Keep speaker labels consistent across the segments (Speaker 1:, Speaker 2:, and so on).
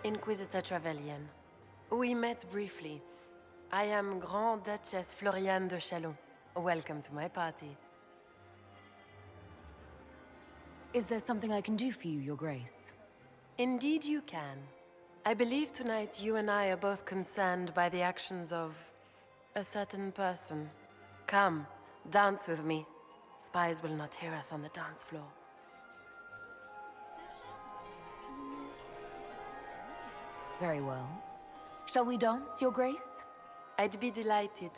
Speaker 1: Inquisitor Trevelyan. We met briefly. I am Grand Duchess Floriane de Chalon. Welcome to my party.
Speaker 2: Is there something I can do for you, Your Grace?
Speaker 1: Indeed you can. I believe tonight you and I are both concerned by the actions of a certain person. Come, dance with me. Spies will not hear us on the dance floor.
Speaker 2: Very well. Shall we dance, Your Grace?
Speaker 1: I'd be delighted.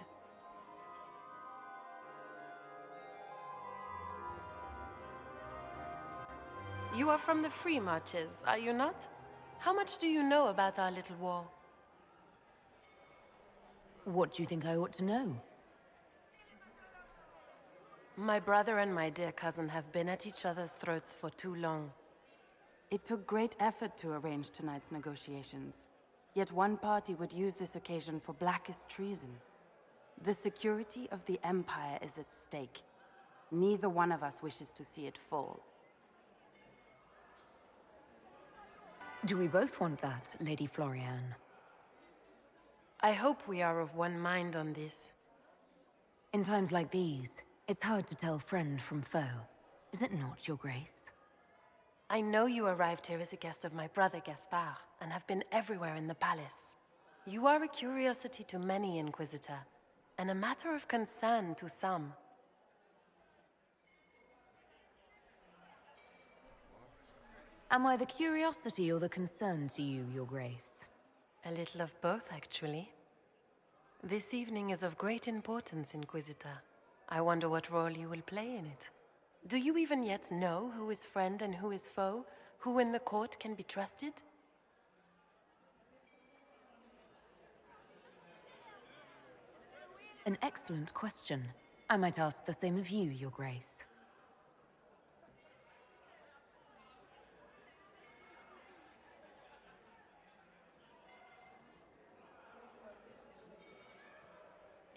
Speaker 1: You are from the Free Marches, are you not? How much do you know about our little war?
Speaker 2: What do you think I ought to know?
Speaker 1: My brother and my dear cousin have been at each other's throats for too long.
Speaker 3: It took great effort to arrange tonight's negotiations. Yet one party would use this occasion for blackest treason. The security of the Empire is at stake. Neither one of us wishes to see it fall.
Speaker 2: Do we both want that, Lady Floriane?
Speaker 1: I hope we are of one mind on this.
Speaker 2: In times like these, it's hard to tell friend from foe. Is it not, Your Grace?
Speaker 1: I know you arrived here as a guest of my brother Gaspard, and have been everywhere in the palace. You are a curiosity to many, Inquisitor, and a matter of concern to some.
Speaker 2: Am I the curiosity or the concern to you, Your Grace?
Speaker 1: A little of both, actually. This evening is of great importance, Inquisitor. I wonder what role you will play in it. Do you even yet know who is friend and who is foe? Who in the court can be trusted?
Speaker 2: An excellent question. I might ask the same of you, Your Grace.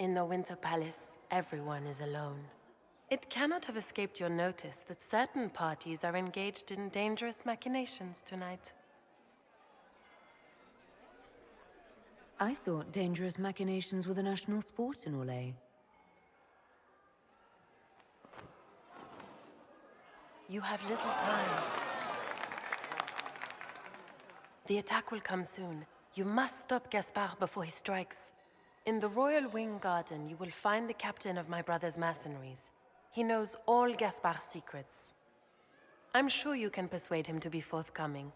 Speaker 1: In the Winter Palace, everyone is alone. It cannot have escaped your notice that certain parties are engaged in dangerous machinations tonight.
Speaker 2: I thought dangerous machinations were the national sport in Orlais.
Speaker 1: You have little time. The attack will come soon. You must stop Gaspard before he strikes. In the Royal Wing Garden, you will find the captain of my brother's mercenaries. He knows all Gaspard's secrets. I'm sure you can persuade him to be forthcoming.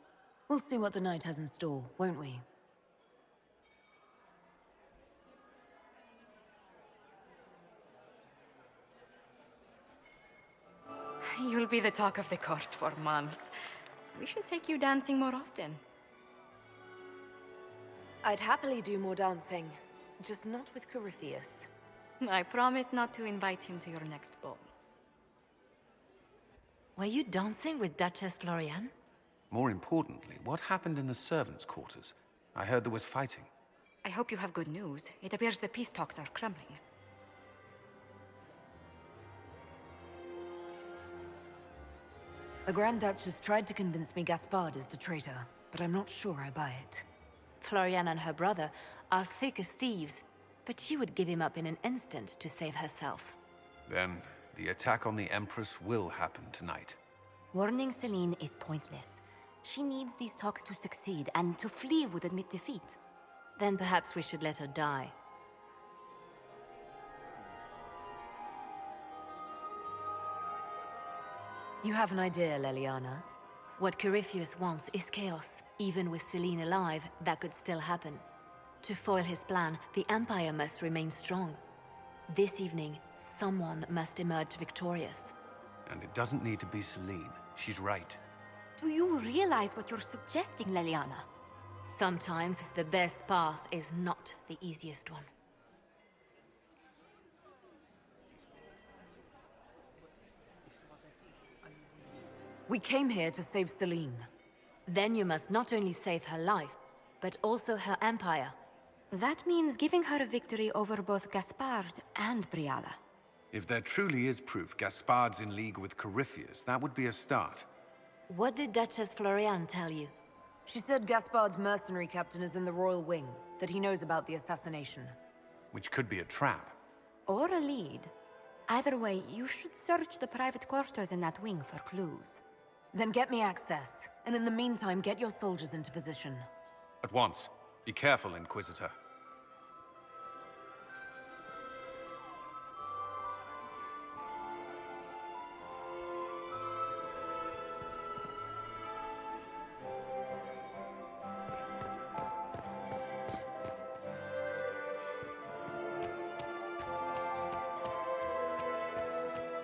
Speaker 2: We'll see what the night has in store, won't we?
Speaker 4: You'll be the talk of the court for months. We should take you dancing more often.
Speaker 2: I'd happily do more dancing, just not with Corypheus.
Speaker 4: I promise not to invite him to your next ball.
Speaker 5: Were you dancing with Duchess Floriane?
Speaker 6: More importantly, what happened in the servants' quarters? I heard there was fighting.
Speaker 4: I hope you have good news. It appears the peace talks are crumbling.
Speaker 2: The Grand Duchess tried to convince me Gaspard is the traitor, but I'm not sure I buy it.
Speaker 5: Floriane and her brother are thick as thieves, but she would give him up in an instant to save herself.
Speaker 6: Then, the attack on the Empress will happen tonight.
Speaker 5: Warning Celine is pointless. She needs these talks to succeed, and to flee would admit defeat. Then perhaps we should let her die.
Speaker 2: You have an idea, Leliana?
Speaker 5: What Corypheus wants is chaos. Even with Celine alive, that could still happen. To foil his plan, the Empire must remain strong. This evening, someone must emerge victorious.
Speaker 6: And it doesn't need to be Celine. She's right.
Speaker 5: Do you realize what you're suggesting, Leliana? Sometimes the best path is not the easiest one.
Speaker 2: We came here to save Celine.
Speaker 5: Then you must not only save her life, but also her empire.
Speaker 4: That means giving her a victory over both Gaspard and Briala.
Speaker 6: If there truly is proof Gaspard's in league with Corypheus, that would be a start.
Speaker 5: What did Duchess Floriane tell you?
Speaker 2: She said Gaspard's mercenary captain is in the Royal Wing, that he knows about the assassination.
Speaker 6: Which could be a trap.
Speaker 4: Or a lead. Either way, you should search the private quarters in that wing for clues.
Speaker 2: Then get me access, and in the meantime, get your soldiers into position.
Speaker 6: At once. Be careful, Inquisitor.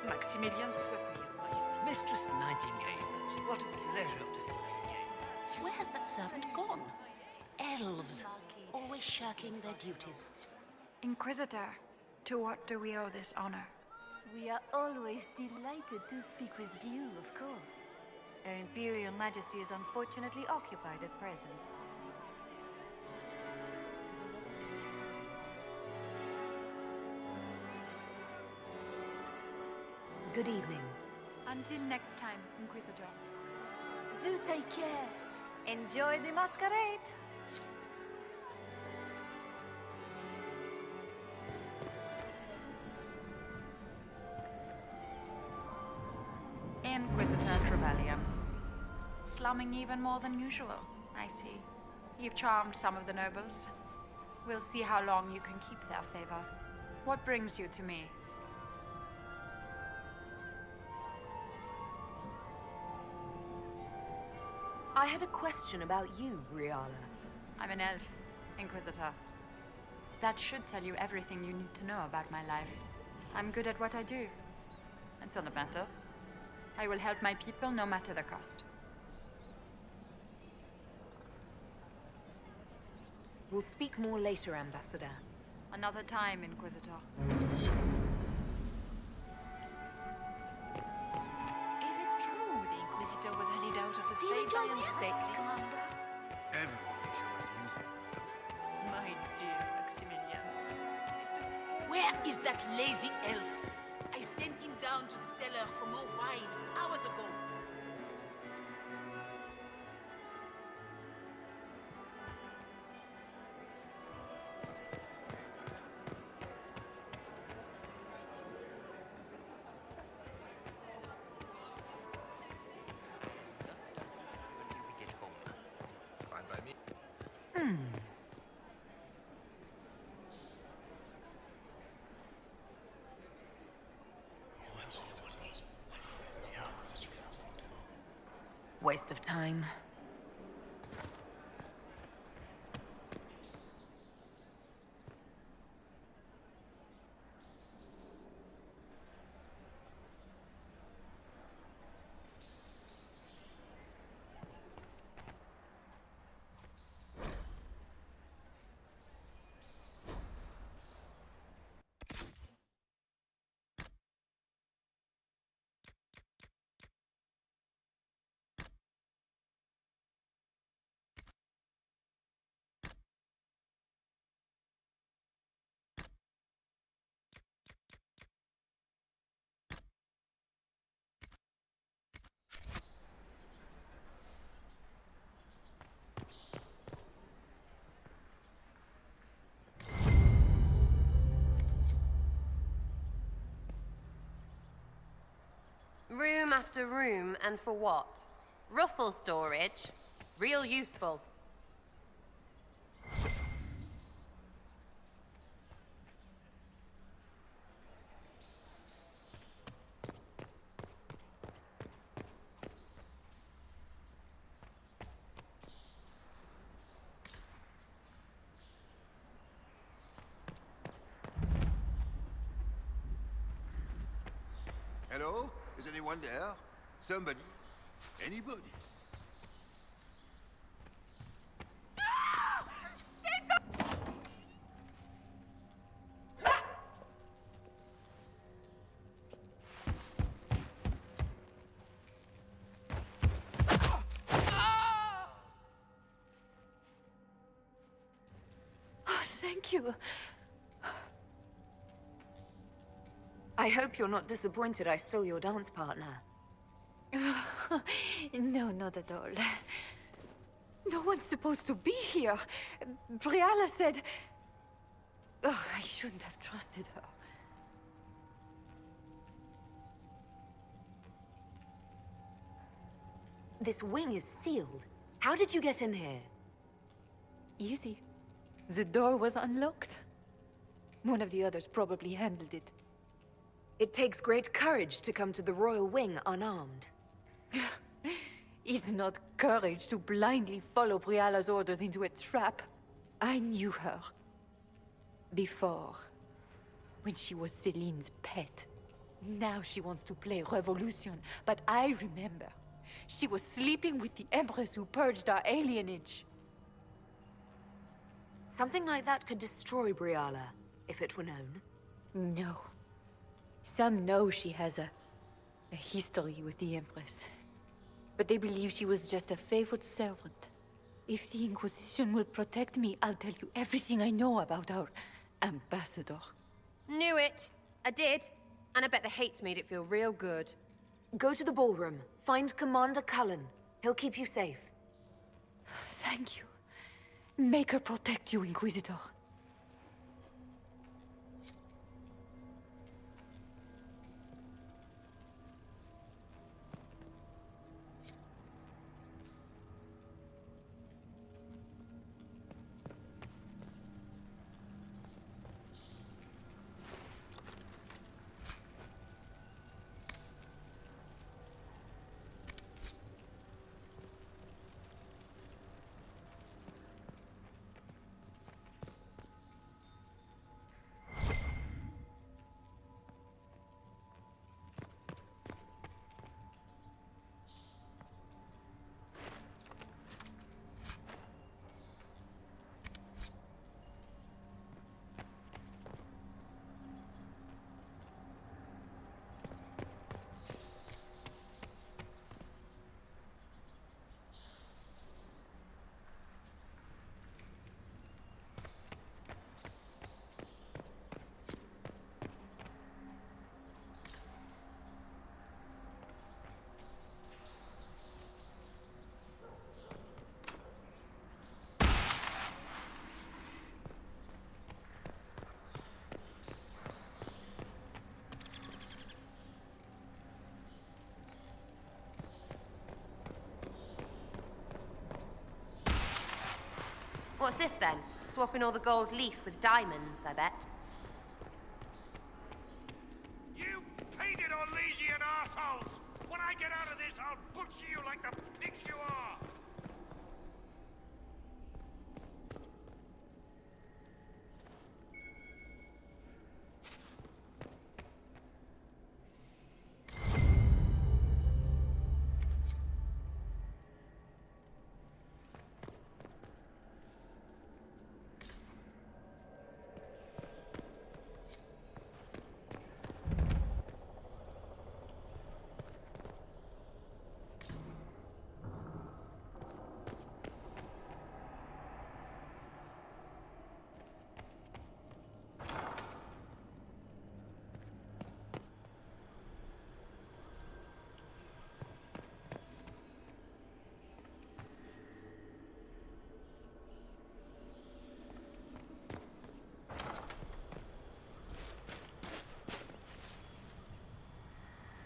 Speaker 7: Maximilian swept me of my Mistress Nightingale. What a pleasure to see you again.
Speaker 8: Where has that servant gone? Elves, always shirking their duties.
Speaker 9: Inquisitor, to what do we owe this honor?
Speaker 10: We are always delighted to speak with you, of course. Her Imperial Majesty is unfortunately occupied at present.
Speaker 2: Good evening.
Speaker 9: Until next time, Inquisitor.
Speaker 10: Do take care. Enjoy the masquerade.
Speaker 9: Inquisitor Trevelyan. Slumming even more than usual, I see. You've charmed some of the nobles. We'll see how long you can keep their favor. What brings you to me?
Speaker 2: I had a question about you, Riala.
Speaker 9: I'm an elf, Inquisitor. That should tell you everything you need to know about my life. I'm good at what I do. And so it matters. I will help my people no matter the cost.
Speaker 2: We'll speak more later, Ambassador.
Speaker 9: Another time, Inquisitor.
Speaker 10: Is it true the Inquisitor was handed out of the Fabian sect?
Speaker 8: Commander?
Speaker 6: Everyone enjoys music.
Speaker 7: My dear Maximilian.
Speaker 8: Where is that lazy elf? I sent him down to the cellar for more wine hours ago.
Speaker 7: When we get home.
Speaker 6: Fine by me.
Speaker 2: Waste of time.
Speaker 1: Room after room, and for what? Ruffle storage? Real useful.
Speaker 11: Hello? Is anyone there? Somebody? Anybody?
Speaker 2: Oh, thank you. I hope you're not disappointed I stole your dance partner.
Speaker 4: No, not at all.
Speaker 12: No one's supposed to be here. Briala said... Oh, I shouldn't have trusted her.
Speaker 2: This wing is sealed. How did you get in here?
Speaker 12: Easy. The door was unlocked. One of the others probably handled it.
Speaker 2: It takes great courage to come to the royal wing unarmed.
Speaker 12: It's not courage to blindly follow Briala's orders into a trap. I knew her. Before. When she was Celine's pet. Now she wants to play revolution, but I remember. She was sleeping with the Empress who purged our alienage.
Speaker 2: Something like that could destroy Briala, if it were known.
Speaker 12: No. Some know she has a history with the Empress. But they believe she was just a favored servant. If the Inquisition will protect me, I'll tell you everything I know about our ambassador.
Speaker 13: Knew it. I did. And I bet the hate made it feel real good.
Speaker 2: Go to the ballroom. Find Commander Cullen. He'll keep you safe.
Speaker 12: Thank you. Make her protect you, Inquisitor.
Speaker 13: What's this then? Swapping all the gold leaf with diamonds, I bet.
Speaker 14: You painted Orlesian assholes! When I get out of this, I'll butcher you like the pigs you are!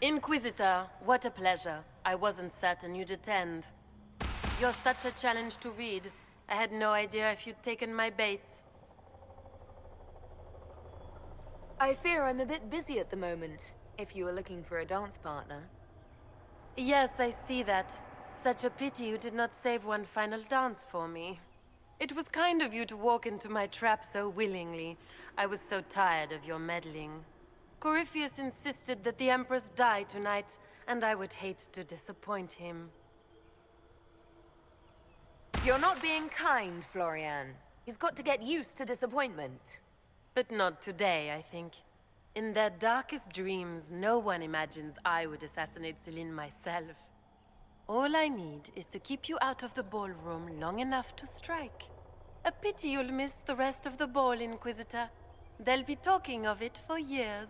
Speaker 1: Inquisitor, what a pleasure. I wasn't certain you'd attend. You're such a challenge to read. I had no idea if you'd taken my bait.
Speaker 2: I fear I'm a bit busy at the moment, if you were looking for a dance partner.
Speaker 1: Yes, I see that. Such a pity you did not save one final dance for me. It was kind of you to walk into my trap so willingly. I was so tired of your meddling. Corypheus insisted that the Empress die tonight, and I would hate to disappoint him.
Speaker 2: You're not being kind, Florian. He's got to get used to disappointment.
Speaker 1: But not today, I think. In their darkest dreams, no one imagines I would assassinate Celine myself. All I need is to keep you out of the ballroom long enough to strike. A pity you'll miss the rest of the ball, Inquisitor. They'll be talking of it for years.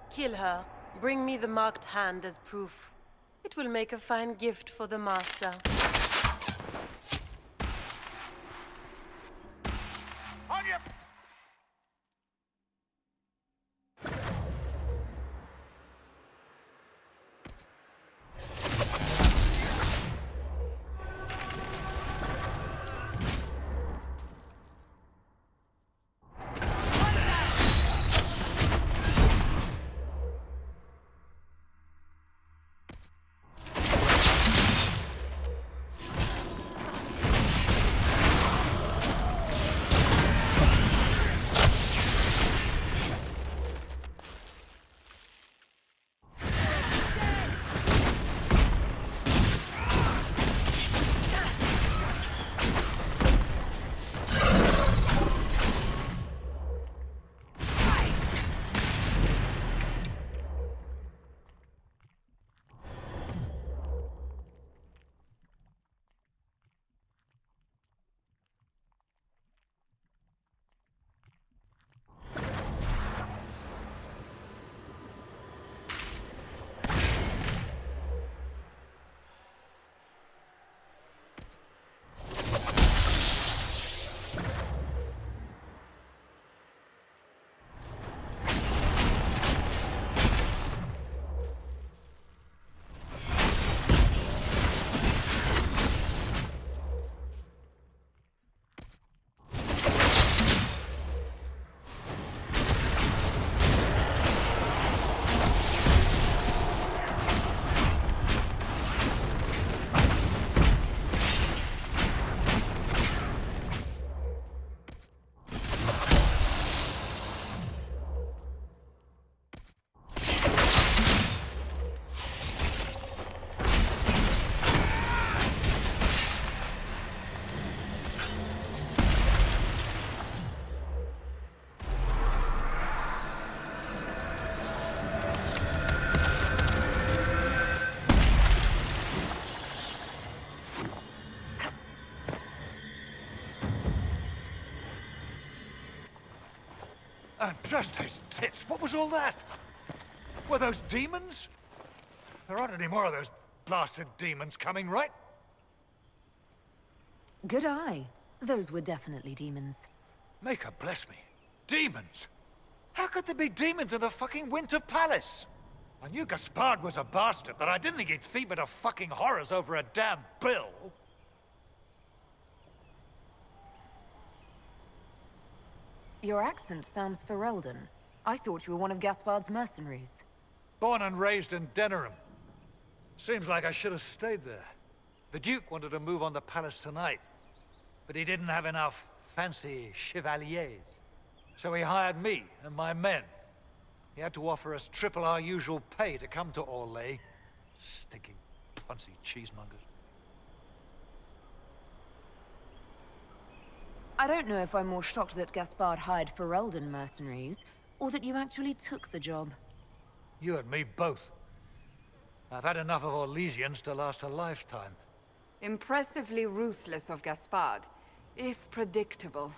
Speaker 1: Kill her. Bring me the marked hand as proof. It will make a fine gift for the Master.
Speaker 14: And just his tits, what was all that? Were those demons? There aren't any more of those blasted demons coming, right?
Speaker 2: Good eye. Those were definitely demons.
Speaker 14: Maker bless me. Demons? How could there be demons in the fucking Winter Palace? I knew Gaspard was a bastard, but I didn't think he'd fever to fucking horrors over a damn bill.
Speaker 2: Your accent sounds Ferelden. I thought you were one of Gaspard's mercenaries.
Speaker 14: Born and raised in Denerim. Seems like I should have stayed there. The Duke wanted to move on the palace tonight, but he didn't have enough fancy chevaliers. So he hired me and my men. He had to offer us triple our usual pay to come to Orlais. Stinking, punsy cheesemongers.
Speaker 2: I don't know if I'm more shocked that Gaspard hired Ferelden mercenaries, or that you actually took the job.
Speaker 14: You and me both. I've had enough of Orlesians to last a lifetime.
Speaker 12: Impressively ruthless of Gaspard, if predictable.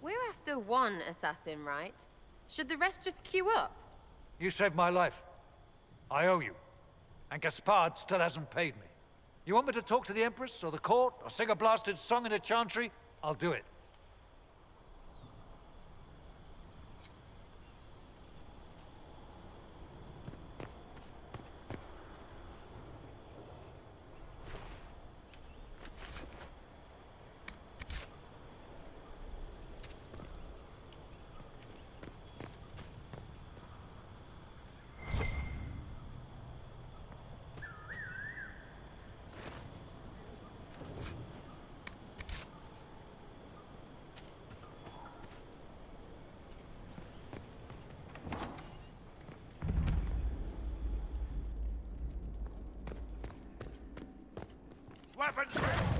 Speaker 13: We're after one assassin, right? Should the rest just queue up?
Speaker 14: You saved my life. I owe you. And Gaspard still hasn't paid me. You want me to talk to the Empress, or the court, or sing a blasted song in a chantry? I'll do it. Weapons ready!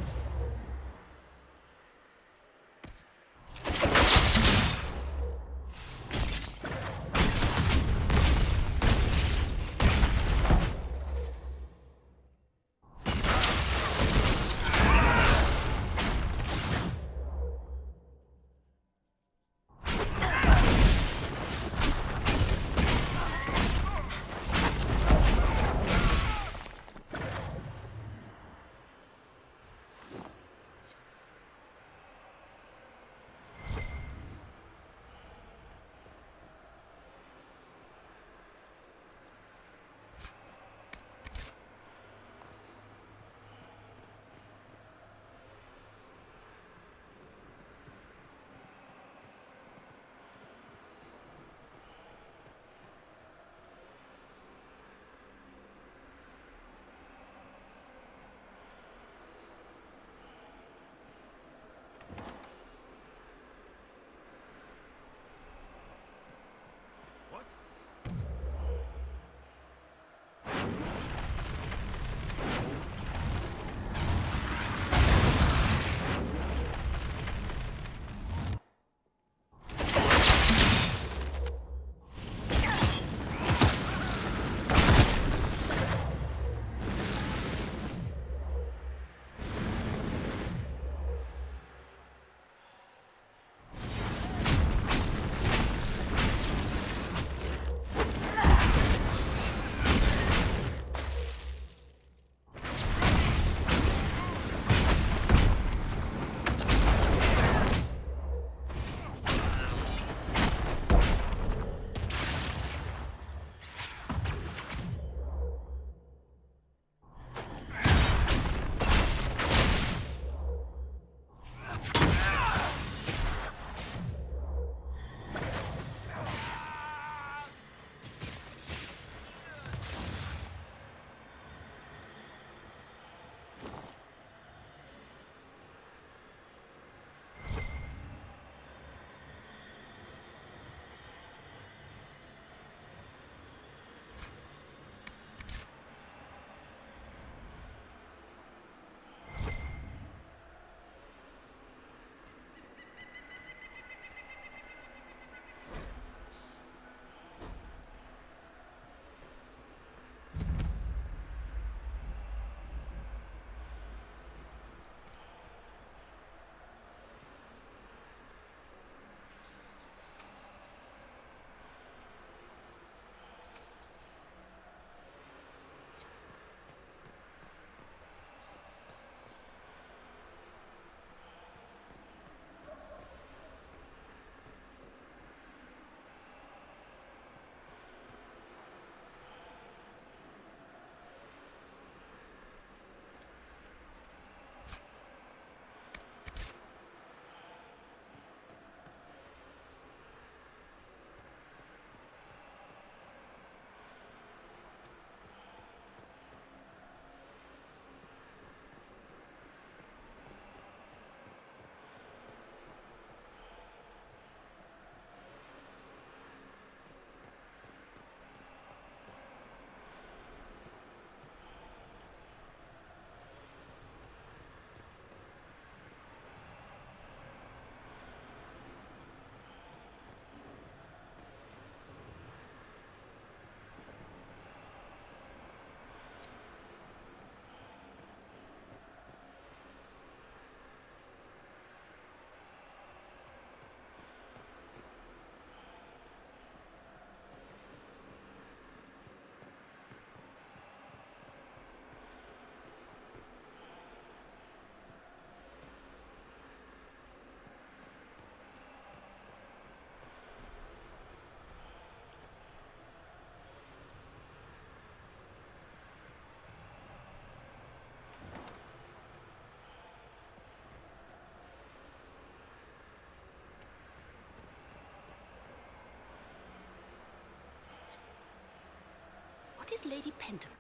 Speaker 8: What is Lady Penton?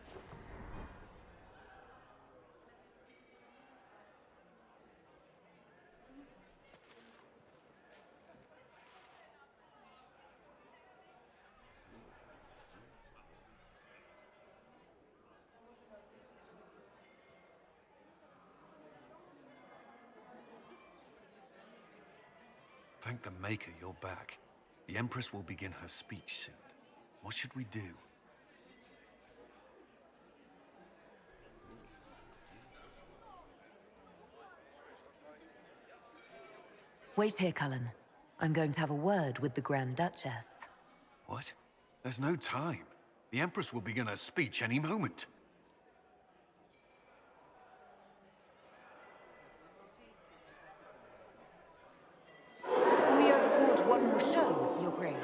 Speaker 6: Thank the Maker you're back. The Empress will begin her speech soon. What should we do?
Speaker 2: Wait here, Cullen. I'm going to have a word with the Grand Duchess.
Speaker 6: What? There's no time. The Empress will begin her speech any moment.
Speaker 2: We owe the court one more show, Your Grace.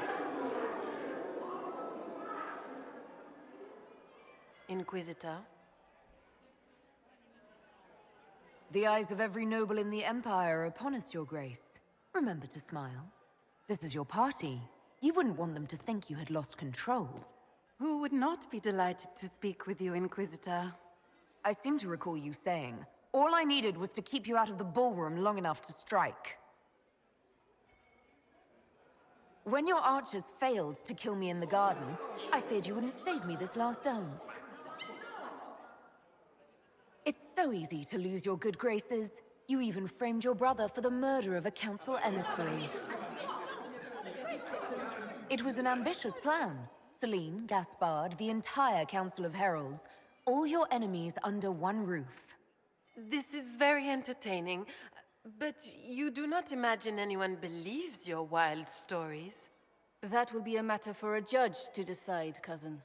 Speaker 1: Inquisitor?
Speaker 2: The eyes of every noble in the Empire are upon us, Your Grace. Remember to smile. This is your party. You wouldn't want them to think you had lost control.
Speaker 3: Who would not be delighted to speak with you, Inquisitor?
Speaker 2: I seem to recall you saying, all I needed was to keep you out of the ballroom long enough to strike. When your archers failed to kill me in the garden, I feared you wouldn't save me this last dance. It's so easy to lose your good graces. You even framed your brother for the murder of a council emissary. It was an ambitious plan. Celine, Gaspard, the entire Council of Heralds, all your enemies under one roof.
Speaker 1: This is very entertaining, but you do not imagine anyone believes your wild stories.
Speaker 10: That will be a matter for a judge to decide, cousin.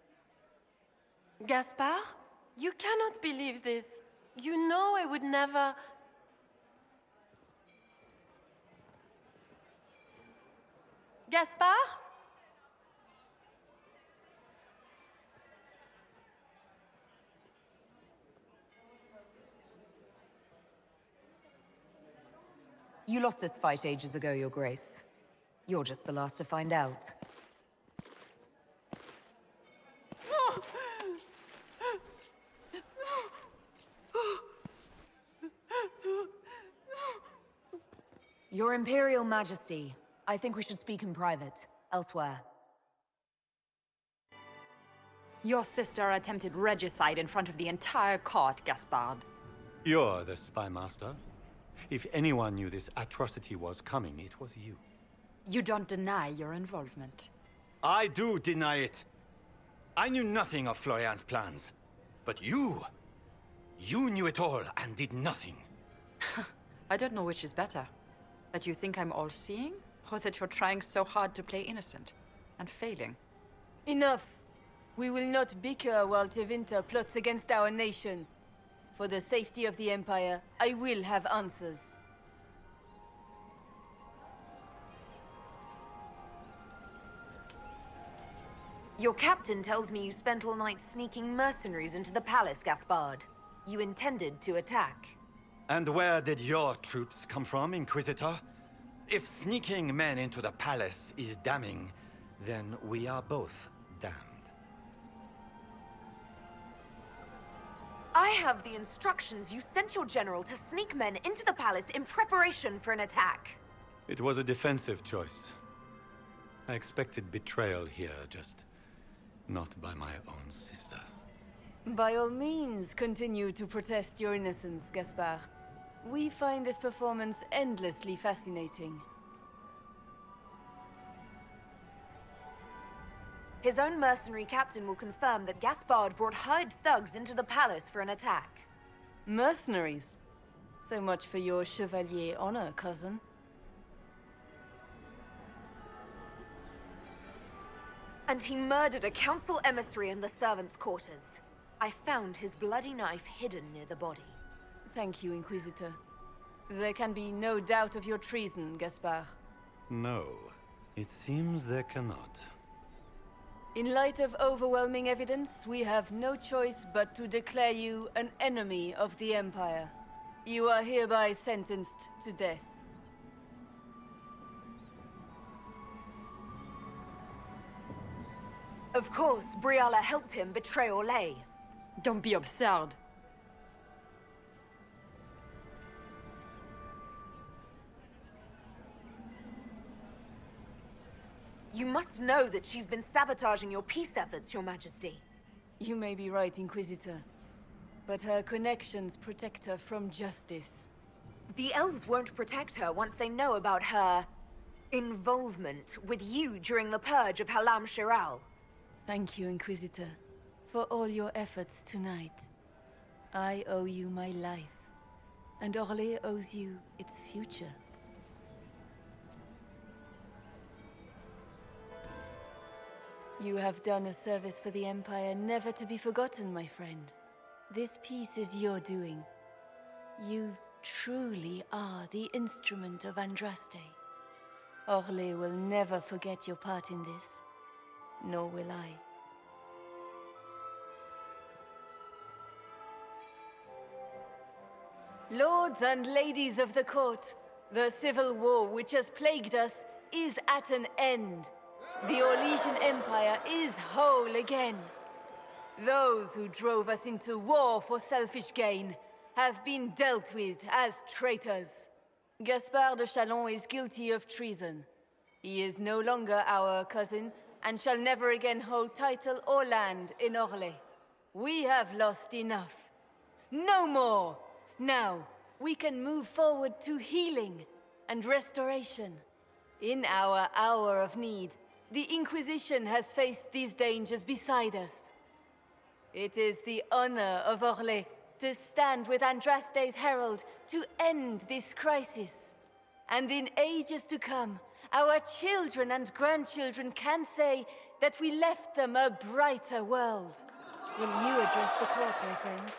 Speaker 1: Gaspard, you cannot believe this. You know I would never... Gaspard?
Speaker 2: You lost this fight ages ago, Your Grace. You're just the last to find out. Your Imperial Majesty, I think we should speak in private, elsewhere.
Speaker 9: Your sister attempted regicide in front of the entire court, Gaspard.
Speaker 15: You're the spy master. If anyone knew this atrocity was coming, it was you.
Speaker 9: You don't deny your involvement.
Speaker 15: I do deny it. I knew nothing of Florian's plans. But you knew it all and did nothing.
Speaker 9: I don't know which is better. That you think I'm all-seeing, or that you're trying so hard to play innocent, and failing?
Speaker 10: Enough! We will not bicker while Tevinter plots against our nation. For the safety of the Empire, I will have answers.
Speaker 2: Your captain tells me you spent all night sneaking mercenaries into the palace, Gaspard. You intended to attack.
Speaker 15: And where did your troops come from, Inquisitor? If sneaking men into the palace is damning, then we are both damned.
Speaker 2: I have the instructions you sent your general to sneak men into the palace in preparation for an attack.
Speaker 15: It was a defensive choice. I expected betrayal here, just not by my own sister.
Speaker 10: By all means, continue to protest your innocence, Gaspard. We find this performance endlessly fascinating.
Speaker 2: His own mercenary captain will confirm that Gaspard brought hired thugs into the palace for an attack.
Speaker 10: Mercenaries? So much for your chevalier honor, cousin.
Speaker 2: And he murdered a council emissary in the servants' quarters. I found his bloody knife hidden near the body.
Speaker 10: Thank you, Inquisitor. There can be no doubt of your treason, Gaspard.
Speaker 15: No, it seems there cannot.
Speaker 10: In light of overwhelming evidence, we have no choice but to declare you an enemy of the Empire. You are hereby sentenced to death.
Speaker 2: Of course, Briala helped him betray Orlais.
Speaker 12: Don't be absurd.
Speaker 2: You must know that she's been sabotaging your peace efforts, Your Majesty.
Speaker 10: You may be right, Inquisitor. But her connections protect her from justice.
Speaker 2: The elves won't protect her once they know about her involvement with you during the purge of Halam Shiral.
Speaker 10: Thank you, Inquisitor, for all your efforts tonight. I owe you my life, and Orlais owes you its future. You have done a service for the Empire never to be forgotten, my friend. This piece is your doing. You truly are the instrument of Andraste. Orlais will never forget your part in this, nor will I. Lords and ladies of the court, the civil war which has plagued us is at an end. The Orlesian Empire is whole again. Those who drove us into war for selfish gain have been dealt with as traitors. Gaspard de Chalon is guilty of treason. He is no longer our cousin and shall never again hold title or land in Orlais. We have lost enough. No more! Now, we can move forward to healing and restoration. In our hour of need, the Inquisition has faced these dangers beside us. It is the honor of Orlais to stand with Andraste's herald to end this crisis. And in ages to come, our children and grandchildren can say that we left them a brighter world. Will you address the court, my friend?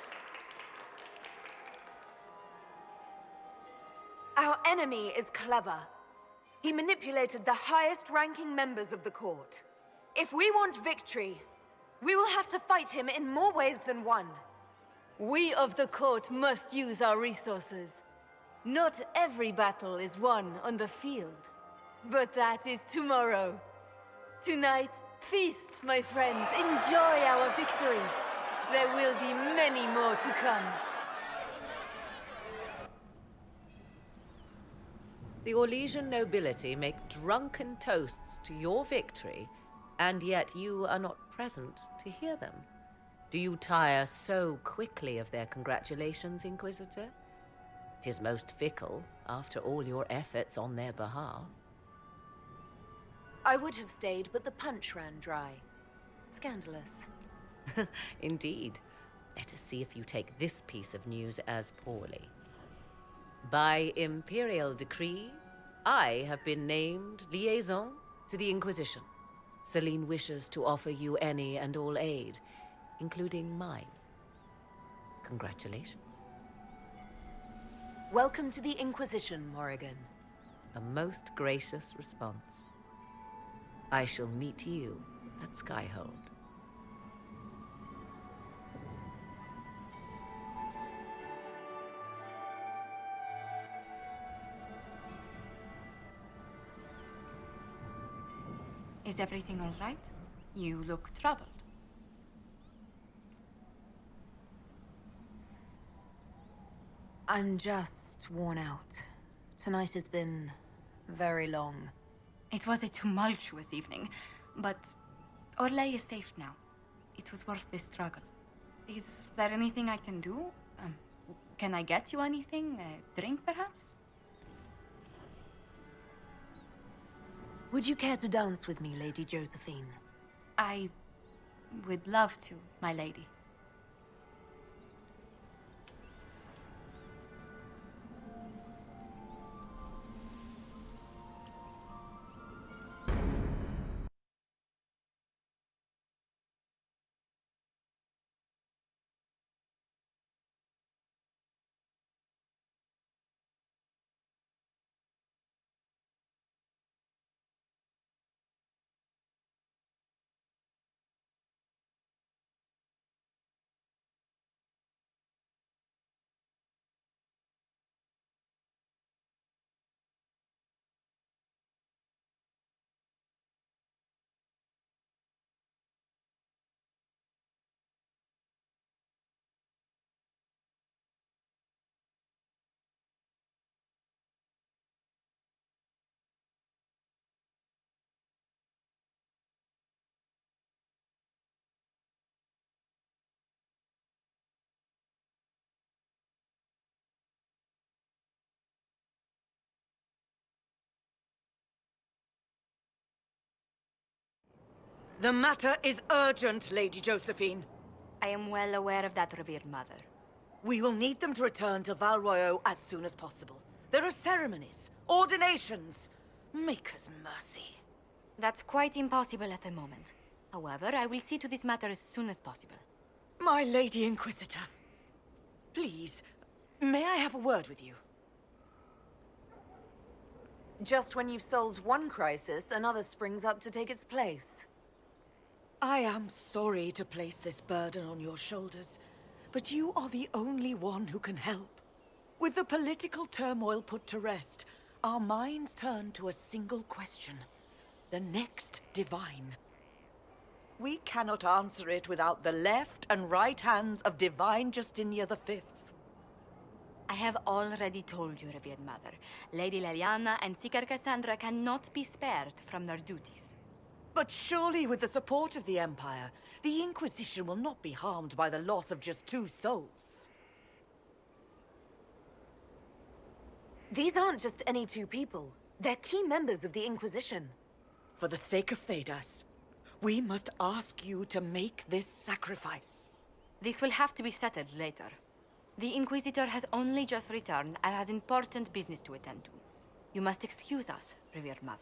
Speaker 2: Our enemy is clever. He manipulated the highest-ranking members of the court. If we want victory, we will have to fight him in more ways than one.
Speaker 10: We of the court must use our resources. Not every battle is won on the field. But that is tomorrow. Tonight, feast, my friends. Enjoy our victory. There will be many more to come.
Speaker 16: The Orlesian nobility make drunken toasts to your victory, and yet you are not present to hear them. Do you tire so quickly of their congratulations, Inquisitor? 'Tis most fickle, after all your efforts on their behalf.
Speaker 2: I would have stayed, but the punch ran dry. Scandalous.
Speaker 16: Indeed. Let us see if you take this piece of news as poorly. By imperial decree, I have been named liaison to the Inquisition. Celine wishes to offer you any and all aid, including mine. Congratulations.
Speaker 2: Welcome to the Inquisition, Morrigan.
Speaker 16: A most gracious response. I shall meet you at Skyhold.
Speaker 9: Is everything all right? You look troubled.
Speaker 2: I'm just worn out. Tonight has been very long.
Speaker 9: It was a tumultuous evening, but Orlais is safe now. It was worth the struggle. Is there anything I can do? Can I get you anything? A drink, perhaps?
Speaker 2: Would you care to dance with me, Lady Josephine?
Speaker 9: I would love to, my lady.
Speaker 17: The matter is urgent, Lady Josephine.
Speaker 4: I am well aware of that, revered mother.
Speaker 17: We will need them to return to Val Royeaux as soon as possible. There are ceremonies, ordinations. Make us mercy.
Speaker 4: That's quite impossible at the moment. However, I will see to this matter as soon as possible.
Speaker 17: My Lady Inquisitor, please, may I have a word with you?
Speaker 2: Just when you've solved one crisis, another springs up to take its place.
Speaker 17: I am sorry to place this burden on your shoulders, but you are the only one who can help. With the political turmoil put to rest, our minds turn to a single question. The next divine. We cannot answer it without the left and right hands of Divine Justinia V.
Speaker 4: I have already told you, revered mother. Lady Leliana and Seeker Cassandra cannot be spared from their duties.
Speaker 17: But surely with the support of the Empire, the Inquisition will not be harmed by the loss of just 2 souls.
Speaker 2: These aren't just any 2 people. They're key members of the Inquisition.
Speaker 17: For the sake of Thedas, we must ask you to make this sacrifice.
Speaker 4: This will have to be settled later. The Inquisitor has only just returned and has important business to attend to. You must excuse us, revered mother.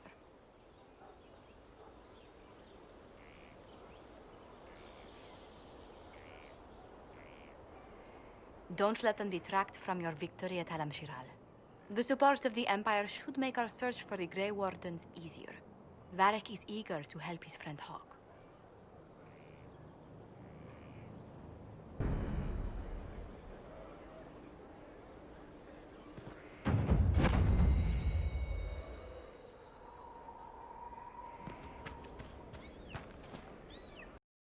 Speaker 4: Don't let them detract from your victory at Alam-Shiral. The support of the Empire should make our search for the Grey Wardens easier. Varek is eager to help his friend Hawk.